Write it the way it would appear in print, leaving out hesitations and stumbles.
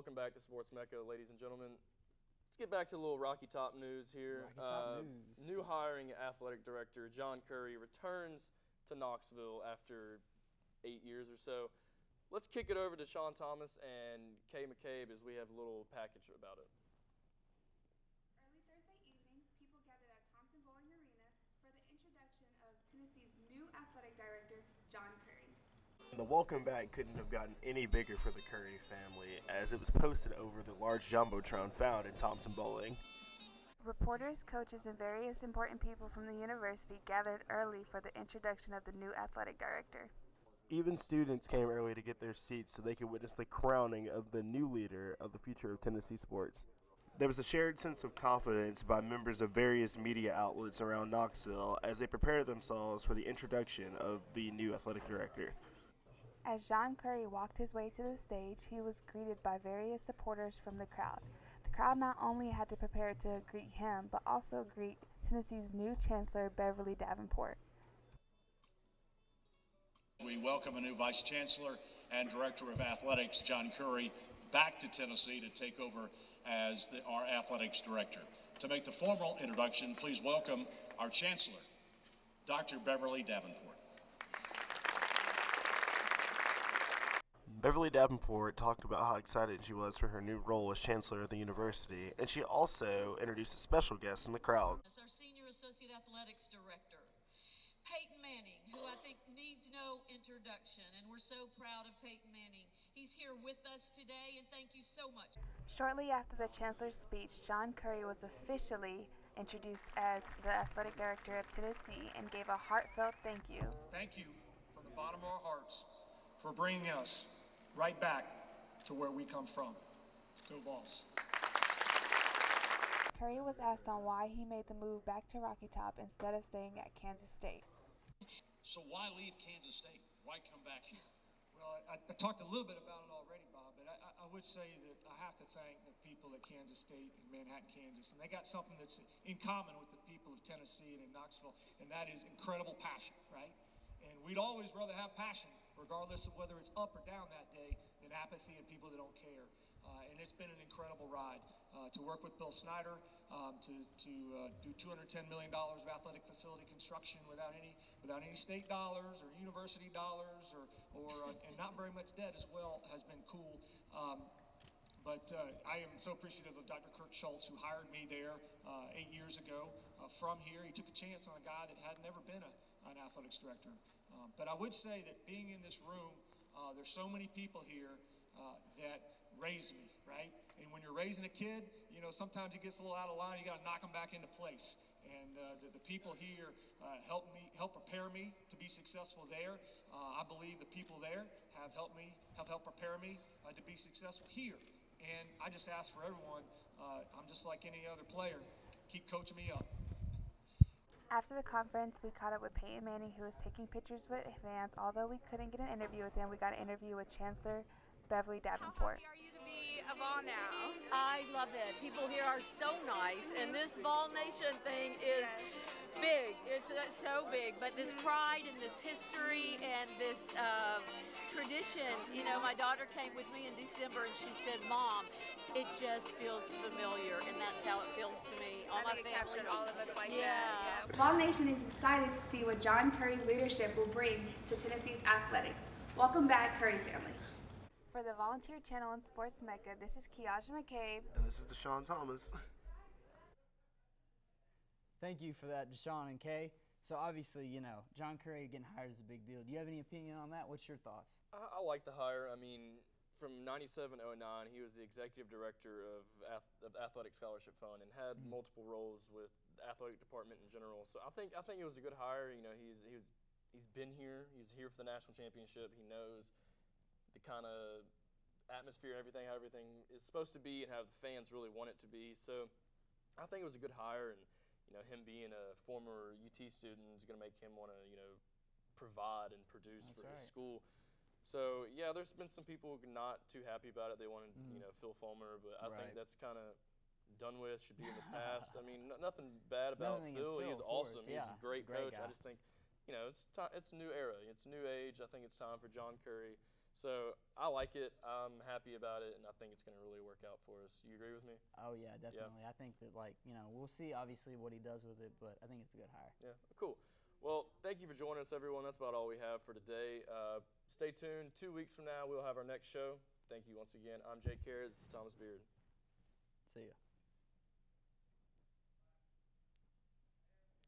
Welcome back to Sports Mecca, ladies and gentlemen. Let's get back to a little Rocky Top news here. New hiring Athletic Director John Currie returns to Knoxville after 8 years or so. Let's kick it over to DeShawn Thomas and McCabe as we have a little package about it. Early Thursday evening, people gathered at Thompson Bowling Arena for the introduction of Tennessee's new athletic director, John Currie. The welcome back couldn't have gotten any bigger for the Currie family, as it was posted over the large jumbotron found in Thompson Bowling. Reporters, coaches, and various important people from the university gathered early for the introduction of the new athletic director. Even students came early to get their seats so they could witness the crowning of the new leader of the future of Tennessee sports. There was a shared sense of confidence by members of various media outlets around Knoxville as they prepared themselves for the introduction of the new athletic director. As John Currie walked his way to the stage, he was greeted by various supporters from the crowd. The crowd not only had to prepare to greet him, but also greet Tennessee's new chancellor, Beverly Davenport. We welcome a new Vice Chancellor and Director of Athletics, John Currie, back to Tennessee to take over as our Athletics Director. To make the formal introduction, please welcome our Chancellor, Dr. Beverly Davenport. Beverly Davenport talked about how excited she was for her new role as Chancellor of the university, and she also introduced a special guest in the crowd. As our Senior Associate Athletics Director, Peyton Manning, who I think needs no introduction, and we're so proud of Peyton Manning. He's here with us today, and thank you so much. Shortly after the Chancellor's speech, John Currie was officially introduced as the Athletic Director of Tennessee and gave a heartfelt thank you. Thank you from the bottom of our hearts for bringing us right back to where we come from. Go Vols. Currie was asked on why he made the move back to Rocky Top instead of staying at Kansas State. So why leave Kansas State? Why come back here? Well, I talked a little bit about it already, Bob, but I would say that I have to thank the people at Kansas State and Manhattan, Kansas, and they got something that's in common with the people of Tennessee and in Knoxville, and that is incredible passion, right? And we'd always rather have passion, regardless of whether it's up or down that day, than apathy and people that don't care. And it's been an incredible ride to work with Bill Snyder, to do $210 million of athletic facility construction without any state dollars or university dollars and not very much debt as well has been cool. But I am so appreciative of Dr. Kurt Schultz, who hired me there 8 years ago from here. He took a chance on a guy that had never been an athletics director. But I would say that being in this room, there's so many people here that raised me, right? And when you're raising a kid, you know, sometimes he gets a little out of line. You got to knock him back into place. And the people here help prepare me to be successful there. I believe the people there have helped prepare me to be successful here. And I just ask for everyone, I'm just like any other player, keep coaching me up. After the conference, we caught up with Peyton Manning, who was taking pictures with fans. Although we couldn't get an interview with him, we got an interview with Chancellor Beverly Davenport. How happy are you to be a Vol now? I love it. People here are so nice, and this Vol Nation thing is big. It's so big, but this pride and this history and this tradition, you know, my daughter came with me in December and she said, Mom, it just feels familiar, and that's how it feels to me. All my family. All of us like that. Yeah. Vol Nation is excited to see what John Currie's leadership will bring to Tennessee's athletics. Welcome back, Currie family. For the Volunteer Channel and Sports Mecca, this is Kiaja McCabe. And this is DeShawn Thomas. Thank you for that, DeShawn and Kay. So obviously, you know, John Currie getting hired is a big deal. Do you have any opinion on that? What's your thoughts? I like the hire. I mean, from 97 to 09, he was the executive director of Athletic Scholarship Fund and had multiple roles with the athletic department in general. So I think it was a good hire. You know, he's been here. He's here for the national championship. He knows the kind of atmosphere and everything, how everything is supposed to be and how the fans really want it to be. So I think it was a good hire, and you know, him being a former UT student is going to make him want to, you know, provide and produce for his school. So yeah, there's been some people not too happy about it. They wanted, you know, Phil Fulmer, but I think that's kind of done with. Should be in the past. I mean, nothing bad about Phil. He's awesome. He's a great coach. I just think, you know, it's a new era. It's a new age. I think it's time for John Currie So I like it. I'm happy about it, and I think it's going to really work out for us. You agree with me? Oh yeah, definitely. I think that we'll see obviously what he does with it, but I think it's a good hire. Yeah, cool. Well, thank you for joining us, everyone. That's about all we have for today. Stay tuned. 2 weeks from now, we'll have our next show. Thank you once again. I'm Jake Carrot. This is Thomas Beard. See ya.